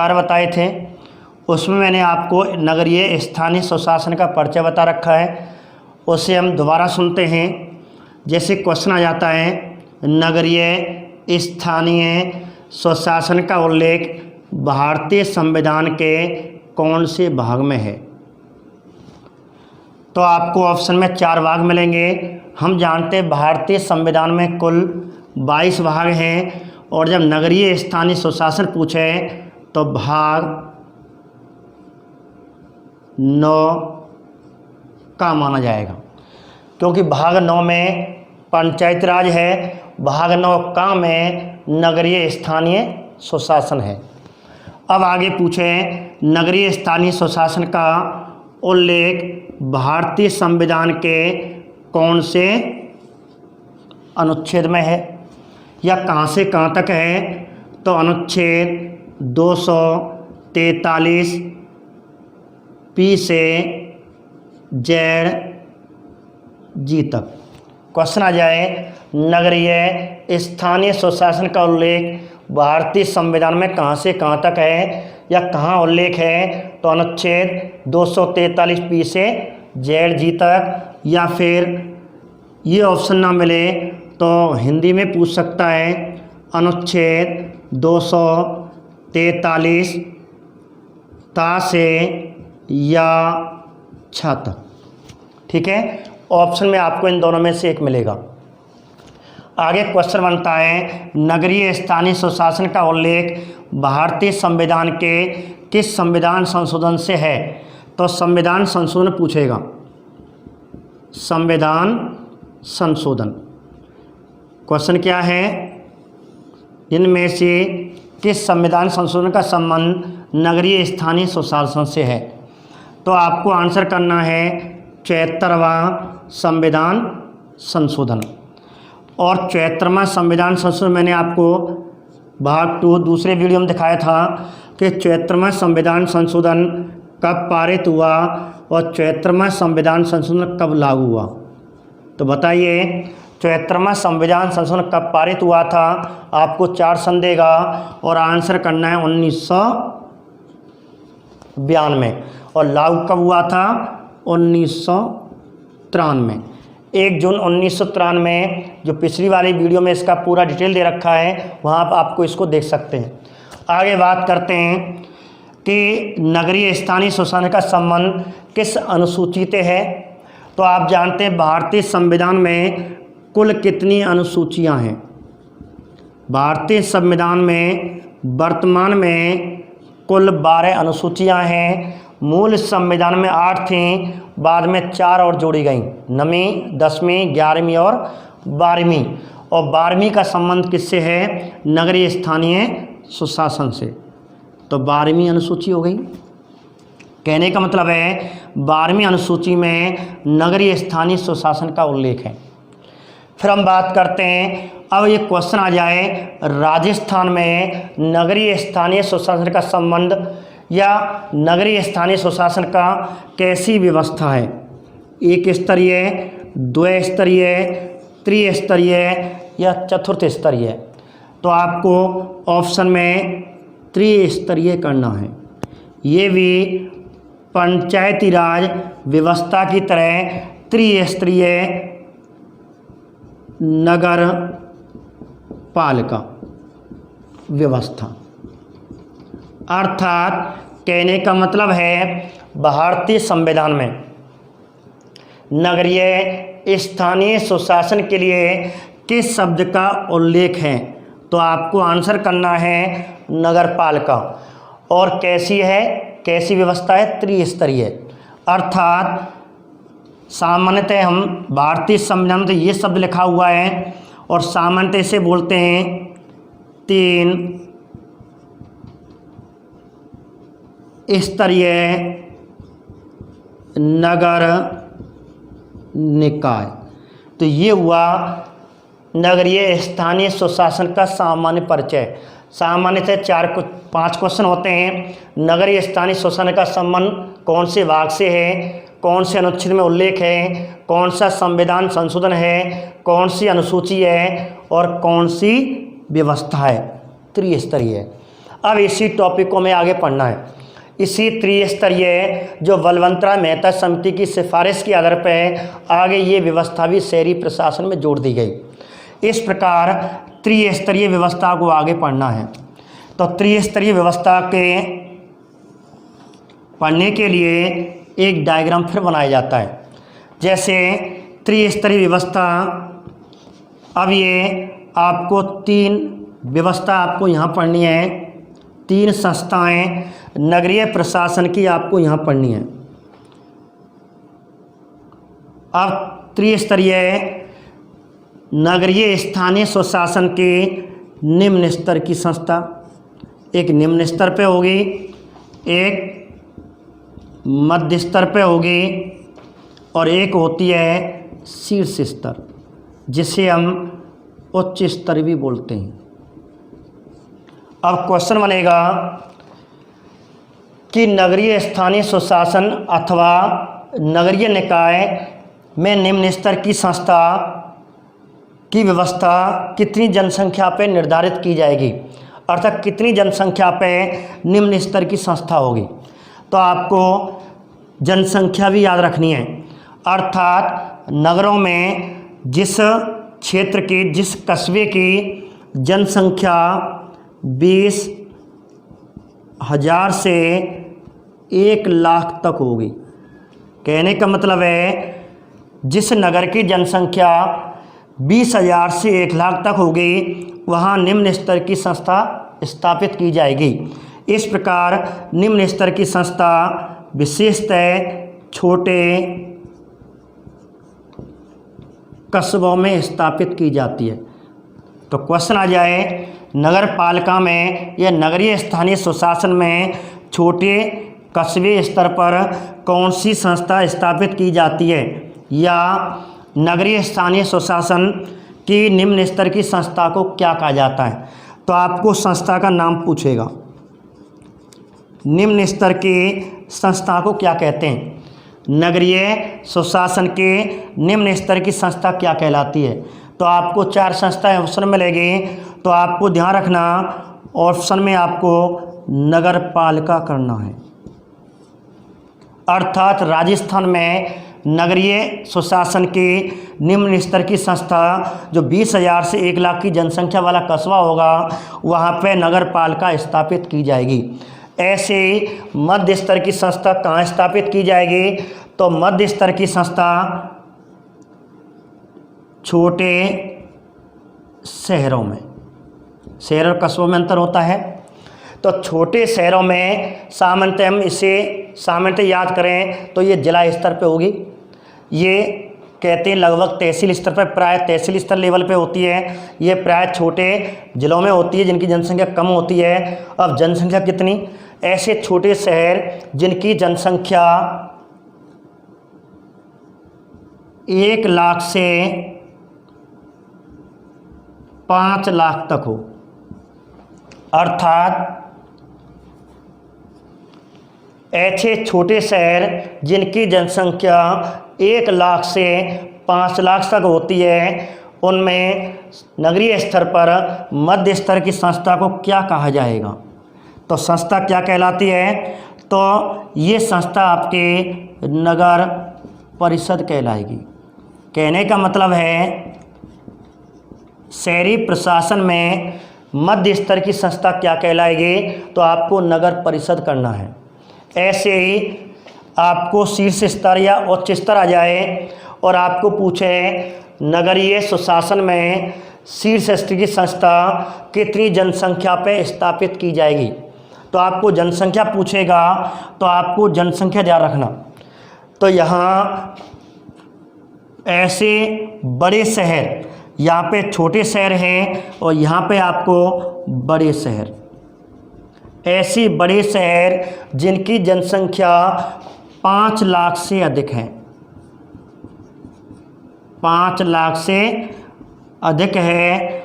4 बताए थे, उसमें मैंने आपको नगरीय स्थानीय स्वशासन का परिचय बता रखा है। उसे हम दोबारा सुनते हैं। जैसे क्वेश्चन आ जाता है, नगरीय स्थानीय स्वशासन का उल्लेख भारतीय संविधान के कौन से भाग में है? तो आपको ऑप्शन में 4 भाग मिलेंगे। हम जानते हैं भारतीय संविधान में कुल 22 भाग हैं, और जब नगरीय स्थानीय स्वशासन पूछे तो भाग 9 का माना जाएगा, क्योंकि भाग 9 में पंचायत राज है, भाग 9 का में नगरीय स्थानीय स्वशासन है। अब आगे पूछे, नगरीय स्थानीय स्वशासन का उल्लेख भारतीय संविधान के कौन से अनुच्छेद में है या कहाँ से कहाँ तक है? तो अनुच्छेद 243 पी से जेड जी तक। क्वेश्चन आ जाए, नगरीय स्थानीय स्वशासन का उल्लेख भारतीय संविधान में कहाँ से कहाँ तक है या कहाँ उल्लेख है? तो अनुच्छेद 243 पी से जेड जी तक, या फिर ये ऑप्शन ना मिले तो हिंदी में पूछ सकता है, अनुच्छेद 243 ता से या छ तक। ठीक है, ऑप्शन में आपको इन दोनों में से एक मिलेगा। आगे क्वेश्चन बनता है, नगरीय स्थानीय स्वशासन का उल्लेख भारतीय संविधान के किस संविधान संशोधन से है? तो संविधान संशोधन पूछेगा, संविधान संशोधन। क्वेश्चन क्या है, इनमें से किस संविधान संशोधन का संबंध नगरीय स्थानीय स्वशासन से है? तो आपको आंसर करना है 74वां संविधान संशोधन। और 74वां संविधान संशोधन मैंने आपको भाग 2 दूसरे वीडियो में दिखाया था कि 74वां संविधान संशोधन कब पारित हुआ और 74वां संविधान संशोधन कब लागू हुआ। तो बताइए, 74वां संविधान संशोधन कब पारित हुआ था? आपको 4 ऑप्शन देगा और आंसर करना है 1992। और लागू कब हुआ था? 1993। 1 जून 1993, जो पिछली वाली वीडियो में इसका पूरा डिटेल दे रखा है, वहाँ आप आपको इसको देख सकते हैं। आगे बात करते हैं कि नगरीय स्थानीय स्वशासन का संबंध किस अनुसूची से है? तो आप जानते हैं भारतीय संविधान में कुल कितनी अनुसूचियाँ हैं? भारतीय संविधान में वर्तमान में कुल 12 अनुसूचियाँ हैं। मूल संविधान में 8 थीं, बाद में 4 और जोड़ी गईं, 9वीं, 10वीं, 11वीं और 12वीं। और 12वीं का संबंध किससे है? नगरीय स्थानीय स्वशासन से। तो 12वीं अनुसूची हो गई। कहने का मतलब है 12वीं अनुसूची में नगरीय स्थानीय स्वशासन का उल्लेख है। फिर हम बात करते हैं, अब ये क्वेश्चन आ जाए, राजस्थान में नगरीय स्थानीय स्वशासन का संबंध या नगरीय स्थानीय स्वशासन का कैसी व्यवस्था है? 1 स्तरीय, 2 स्तरीय, त्रिस्तरीय या चतुर्थ स्तरीय? तो आपको ऑप्शन में त्रिस्तरीय करना है। ये भी पंचायती राज व्यवस्था की तरह त्रिस्तरीय नगर पालिका व्यवस्था, अर्थात कहने का मतलब है भारतीय संविधान में नगरीय स्थानीय स्वशासन के लिए किस शब्द का उल्लेख है? तो आपको आंसर करना है नगर पालिका। और कैसी है, कैसी व्यवस्था है? त्रिस्तरीय। अर्थात सामान्यतः हम भारतीय संविधान में तो ये शब्द लिखा हुआ है और सामान्यतः इसे बोलते हैं 3 स्तरीय नगर निकाय। तो ये हुआ नगरीय स्थानीय स्वशासन का सामान्य परिचय। सामान्य से 4-5 क्वेश्चन होते हैं। नगरीय स्थानीय स्वशासन का संबंध कौन से भाग से है, कौन से अनुच्छेद में उल्लेख है, कौन सा संविधान संशोधन है, कौन सी अनुसूची है और कौन सी व्यवस्था है, त्रिस्तरीय। अब इसी टॉपिक को में आगे पढ़ना है। इसी त्रिस्तरीय जो बलवंतराय मेहता समिति की सिफारिश के आधार पर आगे ये व्यवस्था भी शहरी प्रशासन में जोड़ दी गई। इस प्रकार त्रिस्तरीय व्यवस्था को आगे पढ़ना है। तो त्रिस्तरीय व्यवस्था के पढ़ने के लिए एक डायग्राम फिर बनाया जाता है। जैसे त्रिस्तरीय व्यवस्था, अब ये आपको 3 व्यवस्था आपको यहाँ पढ़नी है, 3 संस्थाएं नगरीय प्रशासन की आपको यहाँ पढ़नी है। अब त्रिस्तरीय नगरीय स्थानीय स्वशासन के निम्न स्तर की संस्था, एक निम्न स्तर पे होगी, एक मध्य स्तर पे होगी और एक होती है शीर्ष स्तर, जिसे हम उच्च स्तर भी बोलते हैं। अब क्वेश्चन बनेगा कि नगरीय स्थानीय स्वशासन अथवा नगरीय निकाय में निम्न स्तर की संस्था की व्यवस्था कितनी जनसंख्या पर निर्धारित की जाएगी, अर्थात कितनी जनसंख्या पे निम्न स्तर की संस्था होगी। तो आपको जनसंख्या भी याद रखनी है, अर्थात नगरों में जिस क्षेत्र की, जिस कस्बे की जनसंख्या 20,000 से 1 लाख तक होगी। कहने का मतलब है जिस नगर की जनसंख्या 20,000 से 1 लाख तक होगी वहाँ निम्न स्तर की संस्था स्थापित की जाएगी। इस प्रकार निम्न स्तर की संस्था विशेषतः छोटे कस्बों में स्थापित की जाती है। तो क्वेश्चन आ जाए, नगर पालिका में या नगरीय स्थानीय स्वशासन में छोटे कस्बे स्तर पर कौन सी संस्था स्थापित की जाती है, या नगरीय स्थानीय स्वशासन की निम्न स्तर की संस्था को क्या कहा जाता है। तो आपको संस्था का नाम पूछेगा, निम्न स्तर की संस्था को क्या कहते हैं, नगरीय स्वशासन के निम्न स्तर की संस्था क्या कहलाती है। तो आपको 4 संस्थाएं ऑप्शन में मिलेगी। तो आपको ध्यान रखना, ऑप्शन में आपको नगर पालिका करना है, अर्थात राजस्थान में नगरीय स्वशासन की निम्न स्तर की संस्था जो 20,000 से 1 लाख की जनसंख्या वाला कस्बा होगा वहाँ पे नगर पालिका स्थापित की जाएगी। ऐसे मध्य स्तर की संस्था कहाँ स्थापित की जाएगी, तो मध्य स्तर की संस्था छोटे शहरों में, शहर और कस्बों में अंतर होता है। तो छोटे शहरों में सामान्यतः हम इसे सामान्यतः याद करें तो ये जिला स्तर पे होगी। ये कहते हैं लगभग तहसील स्तर पर, प्राय तहसील स्तर लेवल पे होती है। ये प्राय छोटे जिलों में होती है जिनकी जनसंख्या कम होती है। अब जनसंख्या कितनी, ऐसे छोटे शहर जिनकी जनसंख्या 1 लाख से 5 लाख तक हो, अर्थात ऐसे छोटे शहर जिनकी जनसंख्या 1 लाख से 5 लाख तक होती है, उनमें नगरीय स्तर पर मध्य स्तर की संस्था को क्या कहा जाएगा। तो संस्था क्या कहलाती है, तो ये संस्था आपके नगर परिषद कहलाएगी। कहने का मतलब है शहरी प्रशासन में मध्य स्तर की संस्था क्या कहलाएगी, तो आपको नगर परिषद करना है। ऐसे ही आपको शीर्ष स्तर या उच्च स्तर आ जाए और आपको पूछे नगरीय स्वशासन में शीर्ष स्तर की संस्था कितनी जनसंख्या पे स्थापित की जाएगी, तो आपको जनसंख्या पूछेगा। तो आपको जनसंख्या ध्यान रखना। तो यहाँ ऐसे बड़े शहर, यहाँ पे छोटे शहर हैं और यहाँ पे आपको बड़े शहर, ऐसे बड़े शहर जिनकी जनसंख्या 5 लाख से अधिक है, 5 लाख से अधिक है,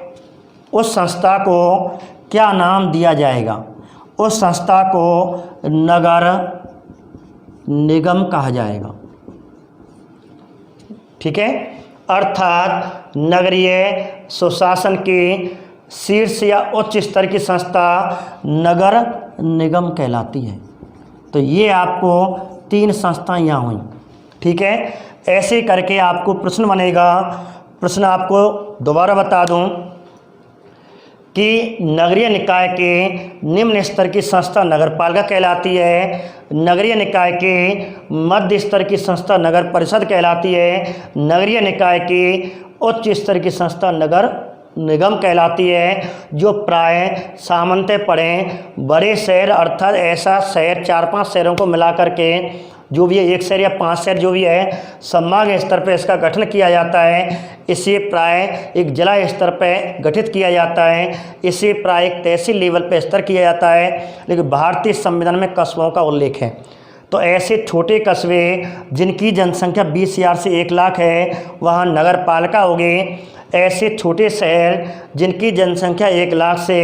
उस संस्था को क्या नाम दिया जाएगा, उस संस्था को नगर निगम कहा जाएगा। ठीक है, अर्थात नगरीय स्वशासन की शीर्ष या उच्च स्तर की संस्था नगर निगम कहलाती है। तो ये आपको 3 संस्थाएं यहाँ हुई, ठीक है। ऐसे करके आपको प्रश्न बनेगा। प्रश्न आपको दोबारा बता दूं कि नगरीय निकाय के निम्न स्तर की संस्था नगरपालिका कहलाती है, नगरीय निकाय के मध्य स्तर की संस्था नगर परिषद कहलाती है, नगरीय निकाय के उच्च स्तर की संस्था नगर निगम कहलाती है। जो प्राय सामान्यतः पड़े बड़े शहर अर्थात ऐसा शहर 4-5 शहरों को मिलाकर के जो भी है 1 शहर या 5 शहर जो भी है संभाग स्तर पर इसका गठन किया जाता है। इसे प्राय एक जिला स्तर पर गठित किया जाता है, इसे प्राय एक तहसील लेवल पर स्तर किया जाता है। लेकिन भारतीय संविधान में कस्बों का उल्लेख है। तो ऐसे छोटे कस्बे जिनकी जनसंख्या 20,000 से 1 लाख है वहाँ नगर पालिका होगी। ऐसे छोटे शहर जिनकी जनसंख्या 1 लाख से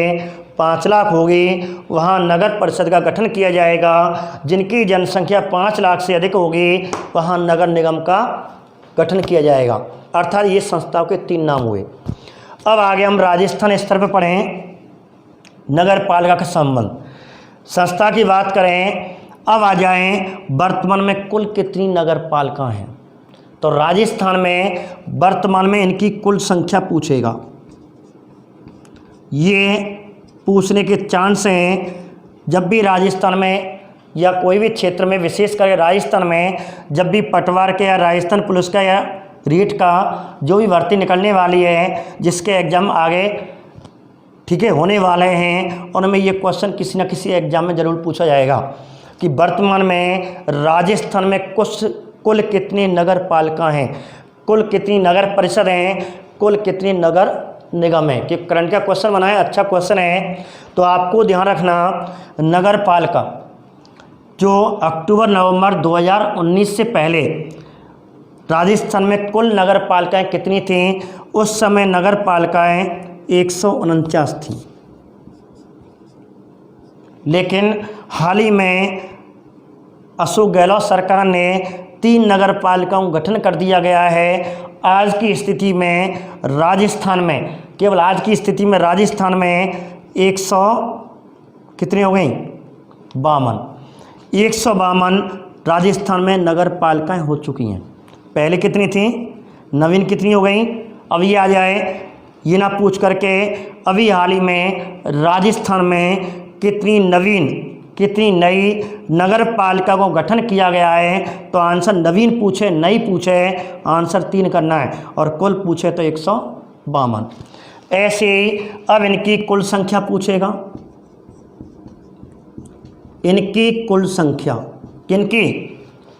5 लाख होगी वहाँ नगर परिषद का गठन किया जाएगा। जिनकी जनसंख्या 5 लाख से अधिक होगी वहाँ नगर निगम का गठन किया जाएगा। अर्थात ये संस्थाओं के 3 नाम हुए। अब आगे हम राजस्थान स्तर पर पढ़ें नगर पालिका का संबंध। संस्था की बात करें, अब आ जाएं वर्तमान में कुल कितनी नगर पालिका हैं। तो राजस्थान में वर्तमान में इनकी कुल संख्या पूछेगा, ये पूछने के चांस हैं। जब भी राजस्थान में या कोई भी क्षेत्र में, विशेष कर राजस्थान में जब भी पटवार के या राजस्थान पुलिस का या रीट का जो भी भर्ती निकलने वाली है, जिसके एग्ज़ाम आगे ठीक है होने वाले हैं, उनमें ये क्वेश्चन किसी न किसी एग्ज़ाम में ज़रूर पूछा जाएगा कि वर्तमान में राजस्थान में कुल कितनी नगर पालिका हैं, कुल कितनी नगर परिषद हैं, कुल कितनी नगर निगम है। कि करंट का क्वेश्चन बना है, अच्छा क्वेश्चन है। तो आपको ध्यान रखना नगर पालिका जो अक्टूबर-नवंबर 2019 से पहले राजस्थान में कुल नगर पालिकाएँ कितनी थीं। उस समय नगर पालिकाएँ 149 थीं। लेकिन हाल ही में अशोक गहलोत सरकार ने 3 नगर पालिकाओं का गठन कर दिया गया है। आज की स्थिति में राजस्थान में, केवल आज की स्थिति में राजस्थान में 100 कितनी हो गई 152 राजस्थान में नगर पालिकाएँ हो चुकी हैं। पहले कितनी थी, नवीन कितनी हो गई। अब ये आ जाए, ये ना पूछ करके अभी हाल ही में राजस्थान में कितनी नवीन कितनी नई नगर पालिका को गठन किया गया है। तो आंसर नवीन पूछे नई पूछे आंसर 3 करना है, और कुल पूछे तो 152। ऐसे ही अब इनकी कुल संख्या पूछेगा, इनकी कुल संख्या किनकी,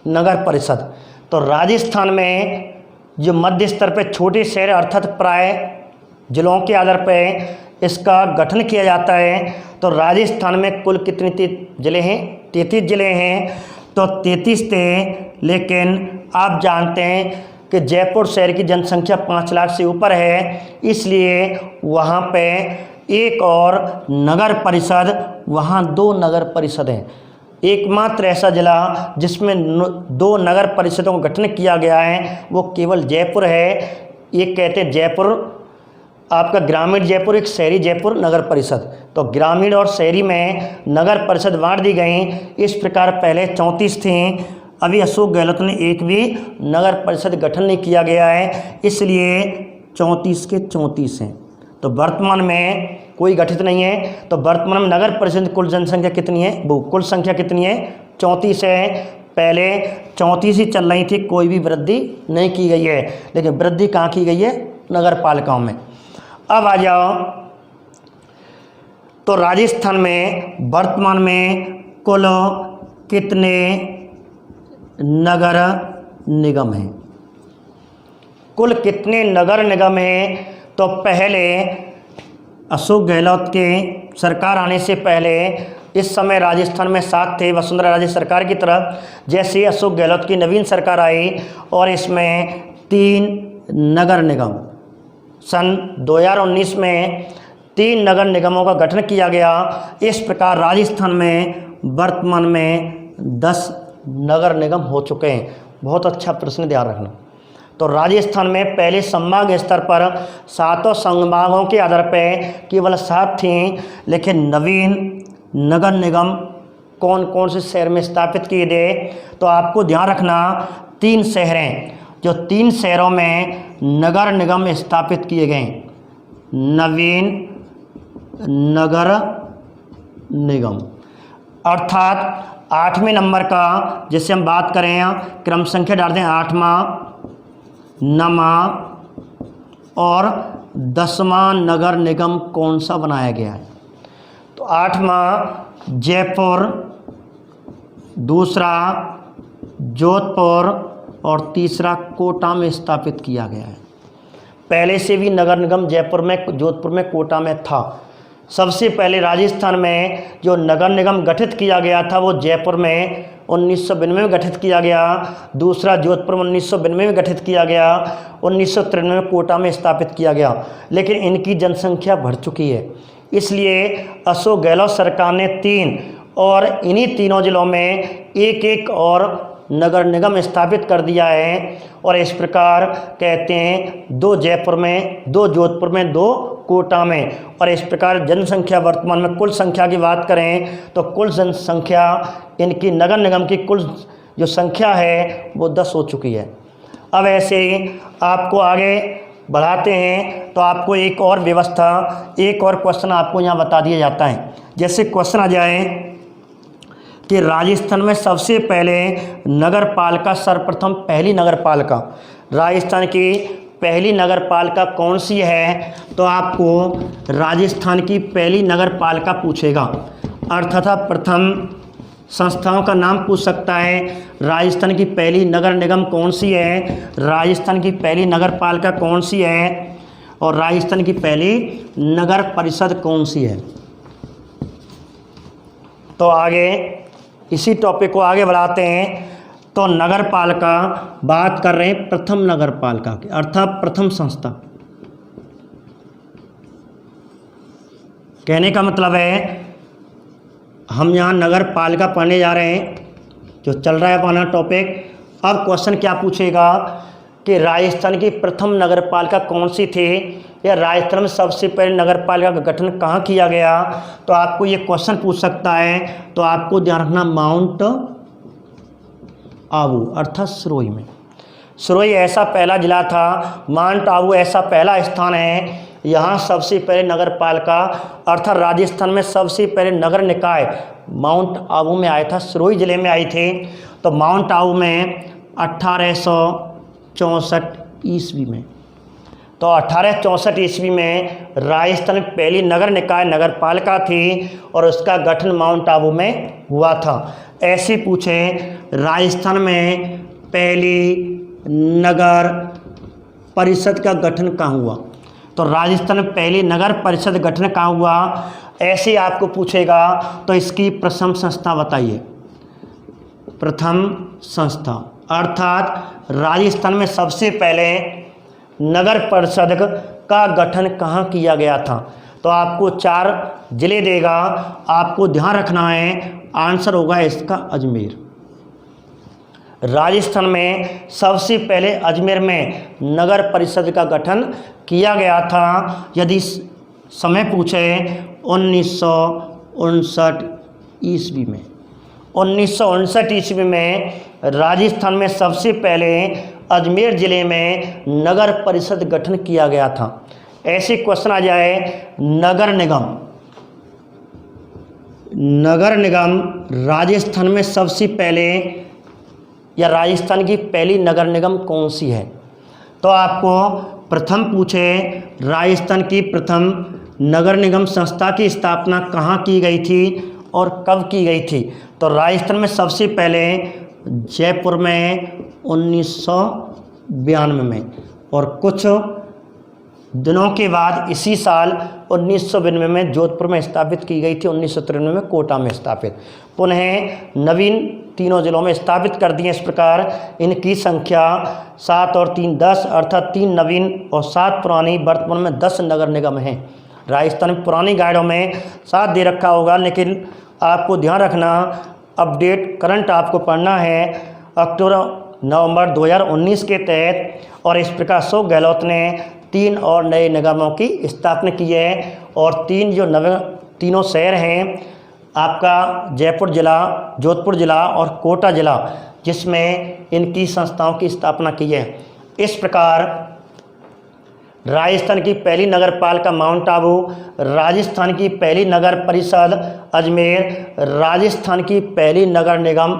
नगर परिषद। तो राजस्थान में जो मध्य स्तर पे छोटे शहर अर्थात प्राय जिलों के आधार पर इसका गठन किया जाता है। तो राजस्थान में कुल कितने ज़िले हैं, 33 ज़िले हैं। तो 33 थे, लेकिन आप जानते हैं कि जयपुर शहर की जनसंख्या 5 लाख से ऊपर है, इसलिए वहाँ पे एक और नगर परिषद, वहाँ 2 नगर परिषद हैं। एकमात्र ऐसा जिला जिसमें 2 नगर परिषदों का गठन किया गया है वो केवल जयपुर है। ये कहते हैं जयपुर आपका ग्रामीण जयपुर, एक शहरी जयपुर नगर परिषद। तो ग्रामीण और शहरी में नगर परिषद बांट दी गई। इस प्रकार पहले 34 थी, अभी अशोक गहलोत ने एक भी नगर परिषद गठन नहीं किया गया है, इसलिए 34 के 34 हैं। तो वर्तमान में कोई गठित नहीं है। तो वर्तमान में नगर परिषद कुल जनसंख्या कितनी है, वो कुल संख्या कितनी है 34 है। पहले 34 ही चल रही थी, कोई भी वृद्धि नहीं की गई है। लेकिन वृद्धि कहाँ की गई है, नगर पालिकाओं में। अब आ जाओ, तो राजस्थान में वर्तमान में कुल कितने नगर निगम हैं, कुल कितने नगर निगम हैं। तो पहले अशोक गहलोत के सरकार आने से पहले इस समय राजस्थान में 7 थे वसुंधरा राजे सरकार की तरफ। जैसे ही अशोक गहलोत की नवीन सरकार आई और इसमें 3 नगर निगम, सन 2019 में 3 नगर निगमों का गठन किया गया। इस प्रकार राजस्थान में वर्तमान में 10 नगर निगम हो चुके हैं। बहुत अच्छा प्रश्न ध्यान रखना। तो राजस्थान में पहले संभाग स्तर पर 7 संभागों के आधार पर केवल 7 थीं, लेकिन नवीन नगर निगम कौन कौन से शहर में स्थापित किए गए, तो आपको ध्यान रखना 3 शहर हैं, जो 3 शहरों में नगर निगम स्थापित किए गए। नवीन नगर निगम अर्थात 8वें नंबर का, जिससे हम बात करें क्रम संख्या डाल दें 8वां, 9वां और 10वां नगर निगम कौन सा बनाया गया है। तो 8वां जयपुर, दूसरा जोधपुर और तीसरा कोटा में स्थापित किया गया है। पहले से भी नगर निगम जयपुर में, जोधपुर में, कोटा में था। सबसे पहले राजस्थान में जो नगर निगम गठित किया गया था वो जयपुर में 1992 में गठित किया गया, दूसरा जोधपुर में 1992 में गठित किया गया, 1993 में कोटा में स्थापित किया गया। लेकिन इनकी जनसंख्या बढ़ चुकी है, इसलिए अशोक गहलोत सरकार ने 3 और इन्हीं तीनों जिलों में एक और नगर निगम स्थापित कर दिया है। और इस प्रकार कहते हैं 2 जयपुर में, 2 जोधपुर में, 2 कोटा में। और इस प्रकार जनसंख्या वर्तमान में कुल संख्या की बात करें तो कुल जनसंख्या इनकी नगर निगम की कुल जो संख्या है वो 10 हो चुकी है। अब ऐसे आपको आगे बढ़ाते हैं तो आपको एक और व्यवस्था, एक और क्वेश्चन आपको यहाँ बता दिया जाता है। जैसे क्वेश्चन आ जाए कि राजस्थान में सबसे पहले नगर पालिका, सर्वप्रथम पहली नगर पालिका, राजस्थान की पहली नगर पालिका कौन सी है, तो आपको राजस्थान की पहली नगर पालिका पूछेगा। अर्थात प्रथम संस्थाओं का नाम पूछ सकता है। राजस्थान की पहली नगर निगम कौन सी है, राजस्थान की पहली नगर पालिका कौन सी है, और राजस्थान की पहली नगर परिषद कौन सी है। तो आगे इसी टॉपिक को आगे बढ़ाते हैं। तो नगर पालिका बात कर रहे हैं प्रथम नगर पालिका की, अर्थात प्रथम संस्था। कहने का मतलब है हम यहाँ नगर पालिका पढ़ने जा रहे हैं, जो चल रहा है अपना टॉपिक। अब क्वेश्चन क्या पूछेगा कि राजस्थान की प्रथम नगर पालिका कौन सी थी, या राजस्थान में सबसे पहले नगर पालिका का गठन कहाँ किया गया, तो आपको ये क्वेश्चन पूछ सकता है। तो आपको ध्यान रखना माउंट आबू अर्थात सिरोही में। सिरोही ऐसा पहला जिला था, माउंट आबू ऐसा पहला स्थान है, यहाँ सबसे पहले नगर पालिका अर्थात राजस्थान में सबसे पहले नगर निकाय माउंट आबू में आया था, सिरोही जिले में आई थी। तो माउंट आबू में 1864 ईस्वी में, तो 1864 ईस्वी में राजस्थान में पहली नगर निकाय नगर पालिका थी और उसका गठन माउंट आबू में हुआ था। ऐसे पूछे राजस्थान में पहली नगर परिषद का गठन कहाँ हुआ, तो राजस्थान में पहली नगर परिषद गठन कहाँ हुआ, ऐसे आपको पूछेगा। तो इसकी प्रथम संस्था बताइए। प्रथम संस्था अर्थात राजस्थान में सबसे पहले नगर परिषद का गठन कहाँ किया गया था, तो आपको 4 जिले देगा, आपको ध्यान रखना है। आंसर होगा इसका अजमेर। राजस्थान में सबसे पहले अजमेर में नगर परिषद का गठन किया गया था। यदि समय पूछे 1959 ईस्वी में, 1959 ईस्वी में राजस्थान में सबसे पहले अजमेर ज़िले में नगर परिषद गठन किया गया था। ऐसे क्वेश्चन आ जाए नगर निगम, नगर निगम राजस्थान में सबसे पहले या राजस्थान की पहली नगर निगम कौन सी है, तो आपको प्रथम पूछे राजस्थान की प्रथम नगर निगम संस्था की स्थापना कहाँ की गई थी और कब की गई थी, तो राजस्थान में सबसे पहले जयपुर में 1992 में, और कुछ दिनों के बाद इसी साल 1992 में जोधपुर में स्थापित की गई थी, 1993 में कोटा में स्थापित, पुनः नवीन तीनों जिलों में स्थापित कर दिए। इस प्रकार इनकी संख्या 7 और 3 10 अर्थात 3 नवीन और 7 पुरानी, वर्तमान में 10 नगर निगम हैं। राजस्थान में पुरानी गाइडों में 7 दे रखा होगा, लेकिन आपको ध्यान रखना अपडेट करंट आपको पढ़ना है। अक्टूबर नवंबर 2019 के तहत। और इस प्रकार अशोक गहलोत ने 3 और नए निगमों की स्थापना की है। और तीनों शहर हैं आपका जयपुर जिला, जोधपुर जिला और कोटा जिला, जिसमें इनकी संस्थाओं की स्थापना की है। इस प्रकार राजस्थान की पहली नगर पालिका माउंट आबू, राजस्थान की पहली नगर परिषद अजमेर, राजस्थान की पहली नगर निगम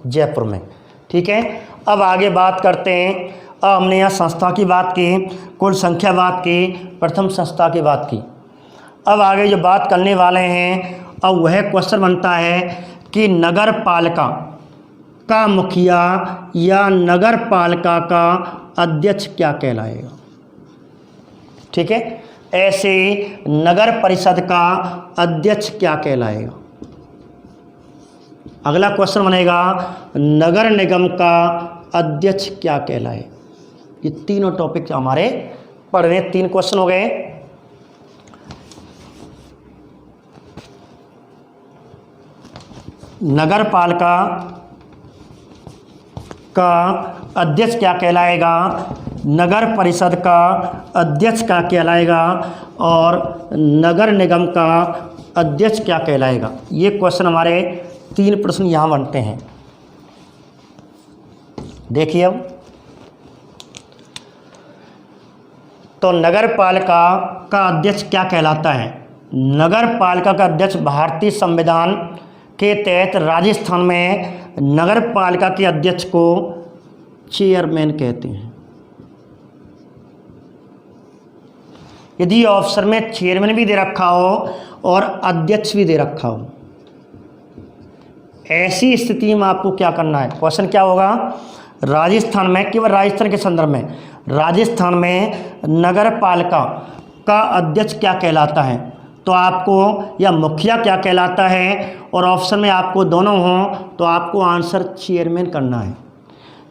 जयपुर में। ठीक है, अब आगे बात करते हैं। अब हमने यहाँ संस्था की बात की, कुल संख्या बात की, प्रथम संस्था की बात की। अब आगे जो बात करने वाले हैं, अब वह क्वेश्चन बनता है कि नगर पालिका का मुखिया या नगर पालिका का अध्यक्ष क्या कहलाएगा। ठीक है, ऐसे नगर परिषद का अध्यक्ष क्या कहलाएगा। अगला क्वेश्चन बनेगा नगर निगम का अध्यक्ष क्या कहलाए। ये तीनों टॉपिक हमारे पढ़ रहे हैं, 3 क्वेश्चन हो गए। नगर पालिका का अध्यक्ष क्या कहलाएगा, नगर परिषद का अध्यक्ष क्या कहलाएगा और नगर निगम का अध्यक्ष क्या कहलाएगा। ये क्वेश्चन हमारे 3 प्रश्न यहाँ बनते हैं। देखिए अब तो नगर पालिका का अध्यक्ष क्या कहलाता है। नगर पालिका का अध्यक्ष भारतीय संविधान के तहत राजस्थान में नगर पालिका के अध्यक्ष को चेयरमैन कहते हैं। यदि ऑप्शन में चेयरमैन भी दे रखा हो और अध्यक्ष भी दे रखा हो, ऐसी स्थिति में आपको क्या करना है। क्वेश्चन क्या होगा, राजस्थान में, केवल राजस्थान के संदर्भ में, राजस्थान में नगर पालिका का अध्यक्ष क्या कहलाता है, तो आपको या मुखिया क्या कहलाता है, और ऑप्शन में आपको दोनों हों तो आपको आंसर चेयरमैन करना है।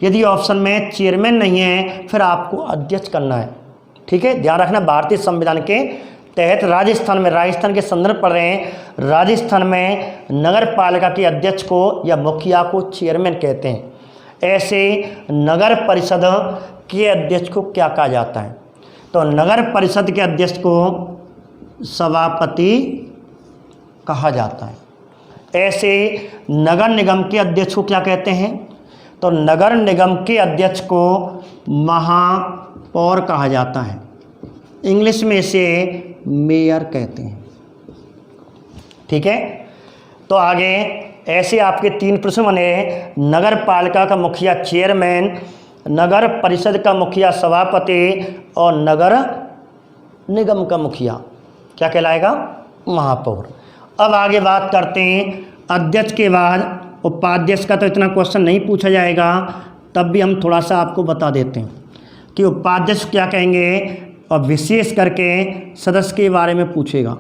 यदि ऑप्शन में चेयरमैन नहीं है फिर आपको अध्यक्ष करना है। ठीक है, ध्यान रखना, भारतीय संविधान के तहत राजस्थान में, राजस्थान के संदर्भ पढ़ रहे हैं, राजस्थान में नगर पालिका के अध्यक्ष को या मुखिया को चेयरमैन कहते हैं। ऐसे नगर परिषद के अध्यक्ष को क्या कहा जाता है, तो नगर परिषद के अध्यक्ष को सभापति कहा जाता है। ऐसे नगर निगम के अध्यक्ष को क्या कहते हैं, तो नगर निगम के अध्यक्ष को महापौर कहा जाता है। इंग्लिश में इसे मेयर कहते हैं। ठीक है, तो आगे ऐसे आपके 3 प्रश्न बने। नगर पालिका का मुखिया चेयरमैन, नगर परिषद का मुखिया सभापति और नगर निगम का मुखिया क्या कहलाएगा, महापौर। अब आगे बात करते हैं अध्यक्ष के बाद उपाध्यक्ष का। तो इतना क्वेश्चन नहीं पूछा जाएगा, तब भी हम थोड़ा सा आपको बता देते हैं कि उपाध्यक्ष क्या कहेंगे, और विशेष करके सदस्य के बारे में पूछेगा।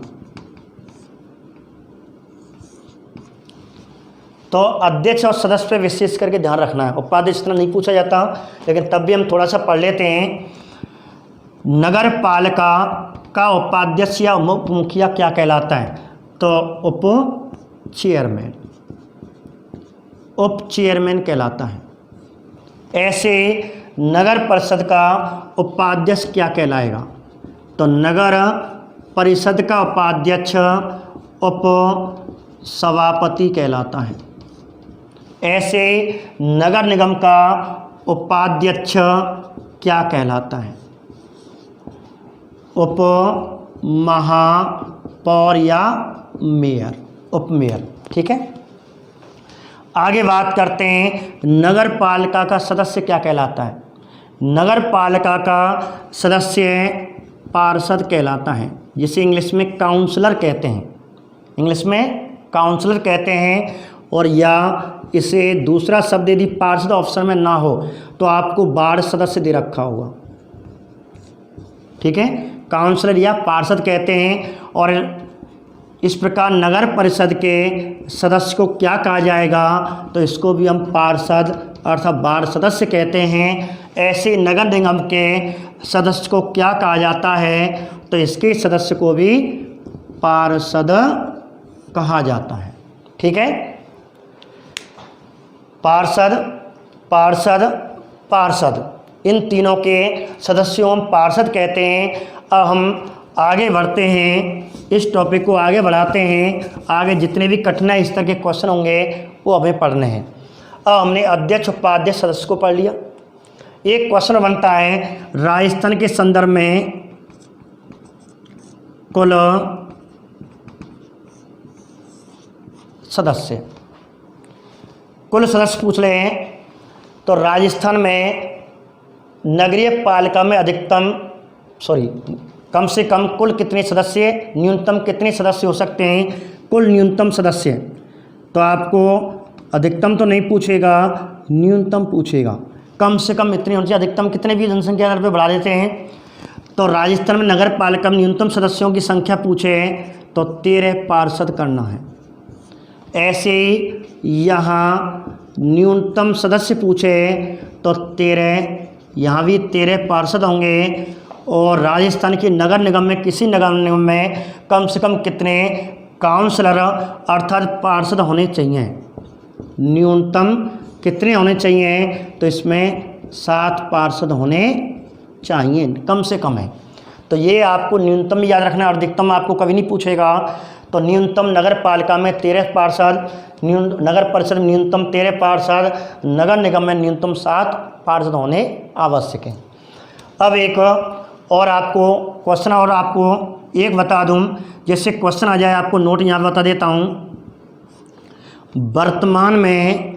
तो अध्यक्ष और सदस्य पे विशेष करके ध्यान रखना है। उपाध्यक्ष इतना नहीं पूछा जाता, लेकिन तब भी हम थोड़ा सा पढ़ लेते हैं। नगर पालिका का उपाध्यक्ष या उप मुखिया क्या कहलाता है, तो उप चेयरमैन, उप चेयरमैन कहलाता है। ऐसे नगर परिषद का उपाध्यक्ष क्या कहलाएगा, तो नगर परिषद का उपाध्यक्ष उप सभापति कहलाता है। ऐसे नगर निगम का उपाध्यक्ष क्या कहलाता है, उप महापौर या मेयर, उप मेयर। ठीक है, आगे बात करते हैं नगर पालिका का सदस्य क्या कहलाता है। नगर पालिका का सदस्य पार्षद कहलाता है, जिसे इंग्लिश में काउंसलर कहते हैं, इंग्लिश में काउंसलर कहते हैं। और या इसे दूसरा शब्द यदि पार्षद ऑप्शन में ना हो तो आपको वार्ड सदस्य दे रखा होगा। ठीक है, काउंसलर या पार्षद कहते हैं। और इस प्रकार नगर परिषद के सदस्य को क्या कहा जाएगा, तो इसको भी हम पार्षद अर्थात वार्ड सदस्य कहते हैं। ऐसे नगर निगम के सदस्य को क्या कहा जाता है, तो इसके सदस्य को भी पार्षद कहा जाता है। ठीक है, पार्षद पार्षद, इन तीनों के सदस्यों पार्षद कहते हैं। अब हम आगे बढ़ते हैं, इस टॉपिक को आगे बढ़ाते हैं। आगे जितने भी कठिनाई स्तर के क्वेश्चन होंगे वो हमें पढ़ने हैं। अब हमने अध्यक्ष उपाध्यक्ष सदस्य को पढ़ लिया। एक क्वेश्चन बनता है राजस्थान के संदर्भ में कुल सदस्य, कुल सदस्य पूछ रहे हैं। तो राजस्थान में नगरीय पालिका में कम से कम कुल कितने सदस्य, न्यूनतम कितने सदस्य हो सकते हैं, कुल न्यूनतम सदस्य। तो आपको अधिकतम तो नहीं पूछेगा, न्यूनतम पूछेगा। कम से कम इतने होने चाहिए, अधिकतम कितने भी जनसंख्या अगर पे बढ़ा देते हैं। तो राजस्थान में नगर पालिका में न्यूनतम सदस्यों की संख्या पूछे तो 13 पार्षद करना है। ऐसे ही यहाँ न्यूनतम सदस्य पूछे तो 13, यहाँ भी 13 पार्षद होंगे। और राजस्थान के नगर निगम में, किसी नगर निगम में कम से कम कितने काउंसलर अर्थात पार्षद होने चाहिए, न्यूनतम कितने होने चाहिए। तो इसमें 7 पार्षद होने चाहिए, कम से कम है। तो ये आपको न्यूनतम याद रखना है और अधिकतम आपको कभी नहीं पूछेगा। तो न्यूनतम नगर पालिका में 13 पार्षद, नगर परिषद में न्यूनतम 13 पार्षद, नगर निगम में न्यूनतम 7 पार्षद होने आवश्यक है। अब एक और आपको क्वेश्चन और आपको एक बता दूं, जैसे क्वेश्चन आ जाए आपको नोट यहाँ बता देता हूँ। वर्तमान में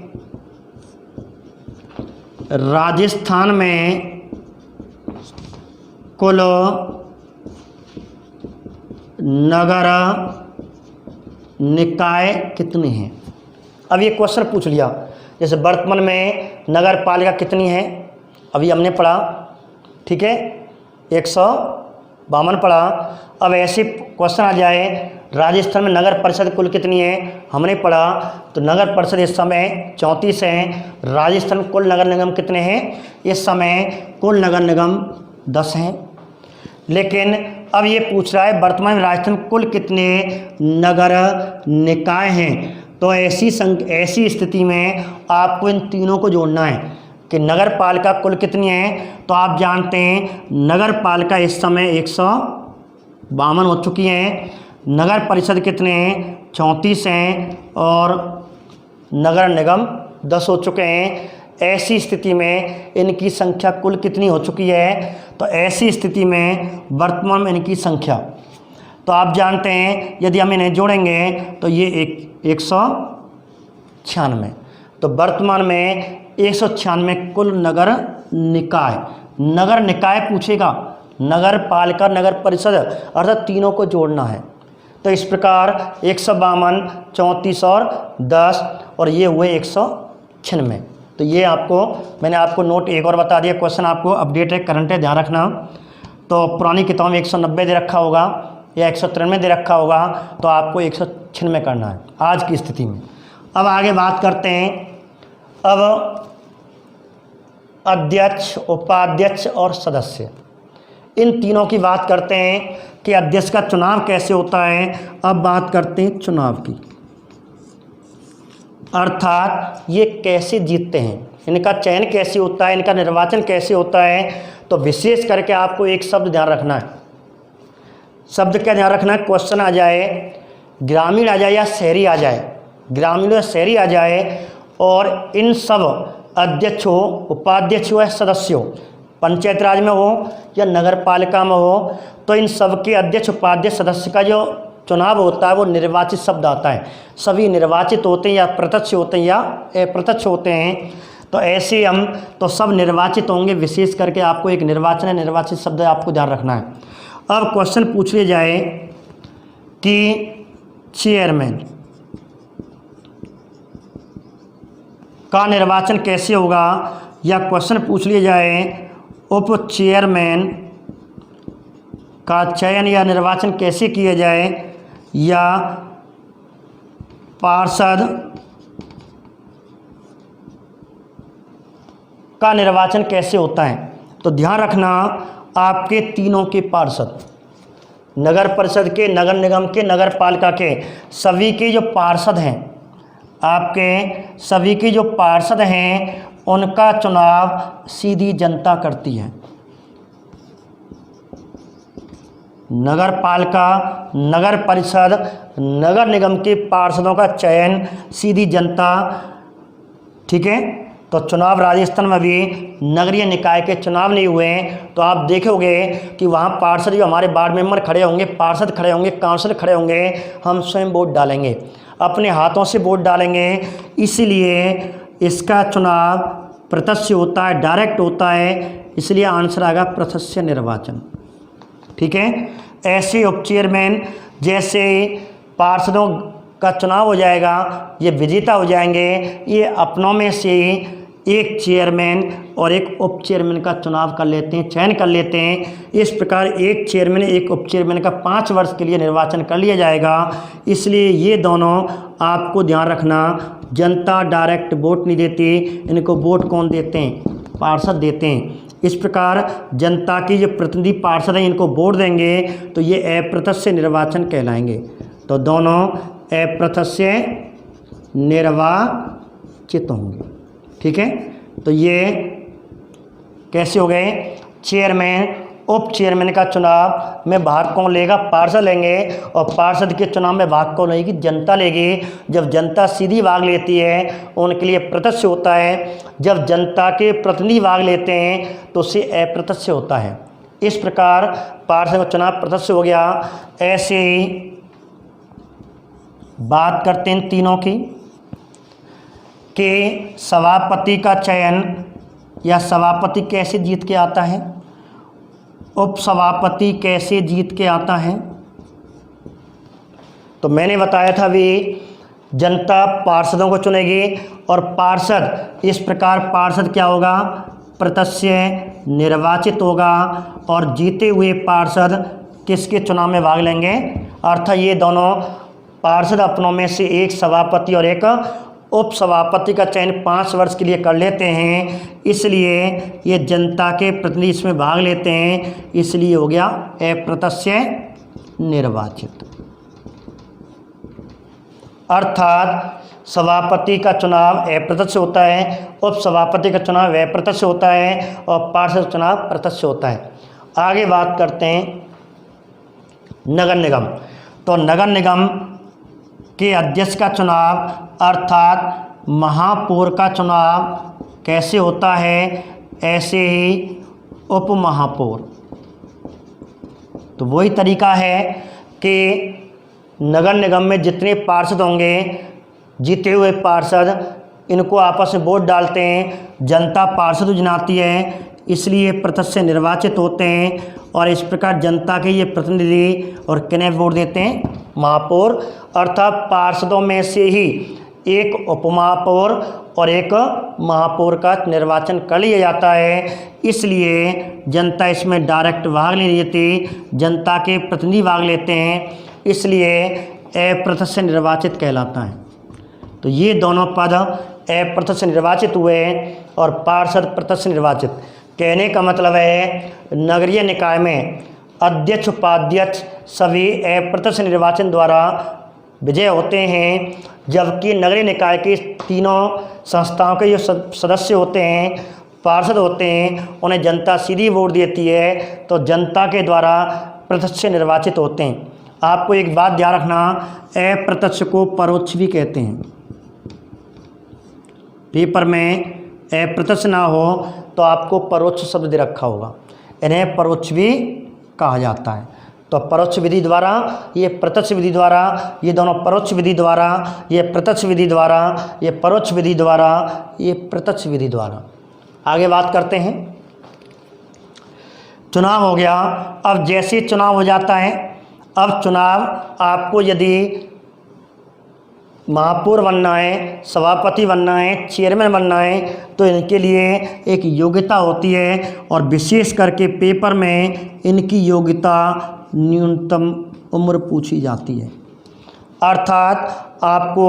राजस्थान में कुल नगर निकाय कितने हैं। अब ये क्वेश्चन पूछ लिया, जैसे वर्तमान में नगर पालिका कितनी है, अभी हमने पढ़ा, ठीक है, 152 पढ़ा। अब ऐसे क्वेश्चन आ जाए राजस्थान में नगर परिषद कुल कितनी है, हमने पढ़ा। तो नगर परिषद इस समय 34 हैं। राजस्थान में कुल नगर निगम कितने हैं, इस समय कुल नगर निगम 10 हैं। लेकिन अब ये पूछ रहा है वर्तमान में राजस्थान कुल कितने नगर निकाय हैं। तो ऐसी स्थिति में आपको इन तीनों को जोड़ना है कि नगर पालिका कुल कितनी है। तो आप जानते हैं नगर पालिका इस समय 152 हो चुकी हैं, नगर परिषद कितने हैं, 34 हैं, और नगर निगम 10 हो चुके हैं। ऐसी स्थिति में इनकी संख्या कुल कितनी हो चुकी है। तो ऐसी स्थिति में वर्तमान में इनकी संख्या, तो आप जानते हैं यदि हम इन्हें जोड़ेंगे तो ये 196। तो वर्तमान में 196 कुल नगर निकाय पूछेगा, नगर पालिका नगर परिषद अर्थात तीनों को जोड़ना है। तो इस प्रकार 152, 34 और 10 और ये हुए 196। तो ये मैंने आपको नोट एक और बता दिया। क्वेश्चन आपको अपडेट है, करंट है, ध्यान रखना। तो पुरानी किताब में 190 दे रखा होगा या 193 दे रखा होगा, तो आपको 196 करना है आज की स्थिति में। अब आगे बात करते हैं। अब अध्यक्ष, उपाध्यक्ष और सदस्य, इन तीनों की बात करते हैं कि अध्यक्ष का चुनाव कैसे होता है। अब बात करते हैं चुनाव की, अर्थात ये कैसे जीतते हैं, इनका चयन कैसे होता है, इनका निर्वाचन कैसे होता है। तो विशेष करके आपको एक शब्द ध्यान रखना है। शब्द क्या ध्यान रखना है, क्वेश्चन आ जाए ग्रामीण आ जाए या शहरी आ जाए, ग्रामीण या शहरी आ जाए, और इन सब अध्यक्ष हो, उपाध्यक्ष हो या सदस्य हो, पंचायत राज में हो या नगर पालिका में हो, तो इन सब के अध्यक्ष उपाध्यक्ष सदस्य का जो चुनाव होता है वो निर्वाचित शब्द आता है। सभी निर्वाचित होते हैं या प्रत्यक्ष होते हैं या अप्रत्यक्ष होते हैं। तो ऐसे हम तो सब निर्वाचित होंगे। विशेष करके आपको एक निर्वाचन है, निर्वाचित शब्द आपको ध्यान रखना है। अब क्वेश्चन पूछ लिया जाए कि चेयरमैन का निर्वाचन कैसे होगा, या क्वेश्चन पूछ लिया जाए उप चेयरमैन का चयन या निर्वाचन कैसे किया जाए, या पार्षद का निर्वाचन कैसे होता है। तो ध्यान रखना आपके तीनों के पार्षद, नगर परिषद के, नगर निगम के, नगर पालिका के, सभी के जो पार्षद हैं, आपके सभी के जो पार्षद हैं उनका चुनाव सीधी जनता करती है। नगर पालिका, नगर परिषद, नगर निगम के पार्षदों का चयन सीधी जनता, ठीक है। तो चुनाव राजस्थान में भी नगरीय निकाय के चुनाव नहीं हुए हैं, तो आप देखोगे कि वहाँ पार्षद जो हमारे वार्ड मेंबर खड़े होंगे, पार्षद खड़े होंगे, काउंसिल खड़े होंगे, हम स्वयं वोट डालेंगे, अपने हाथों से वोट डालेंगे। इसलिए इसका चुनाव प्रत्यक्ष होता है, डायरेक्ट होता है, इसलिए आंसर आएगा प्रत्यक्ष निर्वाचन, ठीक है। ऐसे उप चेयरमैन जैसे पार्षदों का चुनाव हो जाएगा, ये विजेता हो जाएंगे, ये अपनों में से एक चेयरमैन और एक उप चेयरमैन का चुनाव कर लेते हैं, चयन कर लेते हैं। इस प्रकार एक चेयरमैन, एक उप चेयरमैन का 5 वर्ष के लिए निर्वाचन कर लिया जाएगा। इसलिए ये दोनों आपको ध्यान रखना, जनता डायरेक्ट वोट नहीं देती, इनको वोट कौन देते हैं? पार्षद देते हैं। इस प्रकार जनता की जो प्रतिनिधि पार्षद हैं, इनको वोट देंगे तो ये अप्रत्यक्ष निर्वाचन कहलाएंगे। तो दोनों अप्रत्यक्ष निर्वाचित होंगे, ठीक है। तो ये कैसे हो गए? चेयरमैन, उप चेयरमैन का चुनाव में भाग कौन लेगा? पार्षद लेंगे, और पार्षद के चुनाव में भाग कौन लेगी? जनता लेगी। जब जनता सीधी भाग लेती है उनके लिए प्रत्यक्ष होता है, जब जनता के प्रतिनिधि भाग लेते हैं तो उससे अप्रत्यक्ष होता है। इस प्रकार पार्षद का चुनाव प्रत्यक्ष हो गया। ऐसे ही बात करते हैं तीनों की, कि सभापति का चयन या सभापति कैसे जीत के आता है, उपसभापति कैसे जीत के आता है। तो मैंने बताया था भी, जनता पार्षदों को चुनेगी और पार्षद, इस प्रकार पार्षद क्या होगा? प्रत्यक्ष निर्वाचित होगा, और जीते हुए पार्षद किसके चुनाव में भाग लेंगे? अर्थात ये दोनों पार्षद अपनों में से एक सभापति और एक उप सभापति का चयन 5 वर्ष के लिए कर लेते हैं, इसलिए ये जनता के प्रतिनिधि इसमें भाग लेते हैं, इसलिए हो गया अप्रत्यक्ष निर्वाचित। अर्थात सभापति का चुनाव अप्रत्यक्ष होता है, उप सभापति का चुनाव अप्रत्यक्ष होता है, और पार्षद चुनाव प्रत्यक्ष होता है। आगे बात करते हैं नगर निगम। तो नगर निगम के अध्यक्ष का चुनाव अर्थात महापौर का चुनाव कैसे होता है? ऐसे ही उप महापौर। तो वही तरीका है कि नगर निगम में जितने पार्षद होंगे, जीते हुए पार्षद, इनको आपस में वोट डालते हैं, जनता पार्षद चुनाती है, इसलिए प्रत्यक्ष निर्वाचित होते हैं। और इस प्रकार जनता के ये प्रतिनिधि और किन्हें वोट देते हैं? महापौर। अर्थात पार्षदों में से ही एक उपमहापौर और एक महापौर का निर्वाचन कर लिया जाता है, इसलिए जनता इसमें डायरेक्ट भाग नहीं लेती, जनता के प्रतिनिधि भाग लेते हैं, इसलिए अप्रत्यक्ष निर्वाचित कहलाता है। तो ये दोनों पद अप्रत्यक्ष निर्वाचित हुए और पार्षद प्रत्यक्ष निर्वाचित। कहने का मतलब है नगरीय निकाय में अध्यक्ष, उपाध्यक्ष सभी अप्रत्यक्ष निर्वाचन द्वारा विजय होते हैं, जबकि नगरीय निकाय की तीनों संस्थाओं के जो सदस्य होते हैं, पार्षद होते हैं, उन्हें जनता सीधी वोट देती है, तो जनता के द्वारा प्रत्यक्ष निर्वाचित होते हैं। आपको एक बात ध्यान रखना, अप्रत्यक्ष को परोक्ष भी कहते हैं। पेपर में अप्रत्यक्ष ना हो तो आपको परोक्ष शब्द दे रखा होगा, इन्हें परोक्ष भी कहा जाता है। तो परोक्ष विधि द्वारा, ये प्रत्यक्ष विधि द्वारा, ये दोनों परोक्ष विधि द्वारा, ये प्रत्यक्ष विधि द्वारा, ये परोक्ष विधि द्वारा, ये प्रत्यक्ष विधि द्वारा। आगे बात करते हैं। चुनाव हो गया। अब जैसे चुनाव हो जाता है, अब चुनाव आपको यदि महापौर बनना है, सभापति बनना है, चेयरमैन बनना है, तो इनके लिए एक योग्यता होती है, और विशेष करके पेपर में इनकी योग्यता न्यूनतम उम्र पूछी जाती है। अर्थात आपको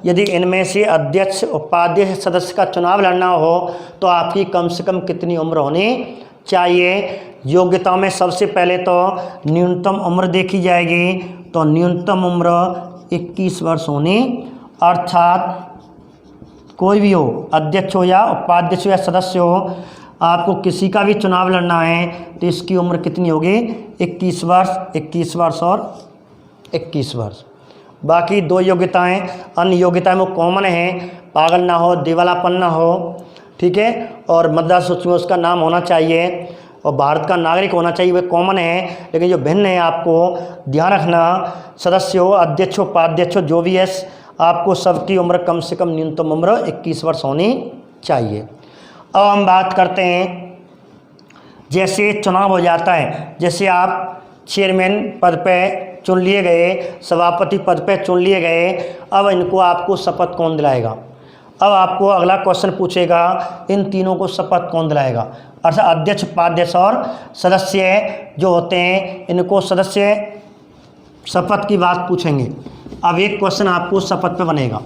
यदि इनमें से अध्यक्ष, उपाध्यक्ष, सदस्य का चुनाव लड़ना हो तो आपकी कम से कम कितनी उम्र होनी चाहिए? योग्यता में सबसे पहले तो न्यूनतम उम्र देखी जाएगी, तो न्यूनतम उम्र 21 वर्ष होनी, अर्थात कोई भी हो, अध्यक्ष हो या उपाध्यक्ष हो या सदस्य हो, आपको किसी का भी चुनाव लड़ना है तो इसकी उम्र कितनी होगी? 21 वर्ष, 21 वर्ष और 21 वर्ष। बाकी 2 योग्यताएं, अन्य योग्यताएं वो कॉमन है, पागल ना हो, दिवालापन ना हो, ठीक है, और मतदाता सूची में उसका नाम होना चाहिए और भारत का नागरिक होना चाहिए, वे कॉमन है। लेकिन जो भिन्न है आपको ध्यान रखना, सदस्य हो, अध्यक्ष हो, उपाध्यक्ष हो, जो भी है, आपको सबकी उम्र कम से कम न्यूनतम उम्र 21 वर्ष होनी चाहिए। अब हम बात करते हैं, जैसे चुनाव हो जाता है, जैसे आप चेयरमैन पद पे चुन लिए गए, सभापति पद पे चुन लिए गए, अब इनको आपको शपथ कौन दिलाएगा? अब आपको अगला क्वेश्चन पूछेगा, इन तीनों को शपथ कौन दिलाएगा? अर्थात अध्यक्ष, उपाध्यक्ष और सदस्य जो होते हैं, इनको सदस्य शपथ की बात पूछेंगे। अब एक क्वेश्चन आपको शपथ पे बनेगा।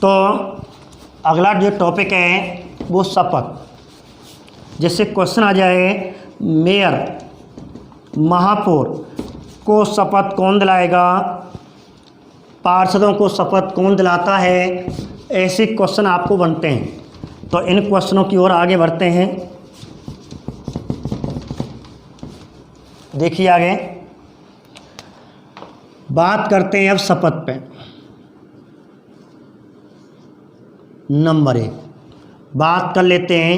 तो अगला जो टॉपिक है वो शपथ। जैसे क्वेश्चन आ जाए, मेयर, महापौर को शपथ कौन दिलाएगा? पार्षदों को शपथ कौन दिलाता है? ऐसे क्वेश्चन आपको बनते हैं। तो इन क्वेश्चनों की ओर आगे बढ़ते हैं। देखिए आगे बात करते हैं अब शपथ पे। नंबर 1 बात कर लेते हैं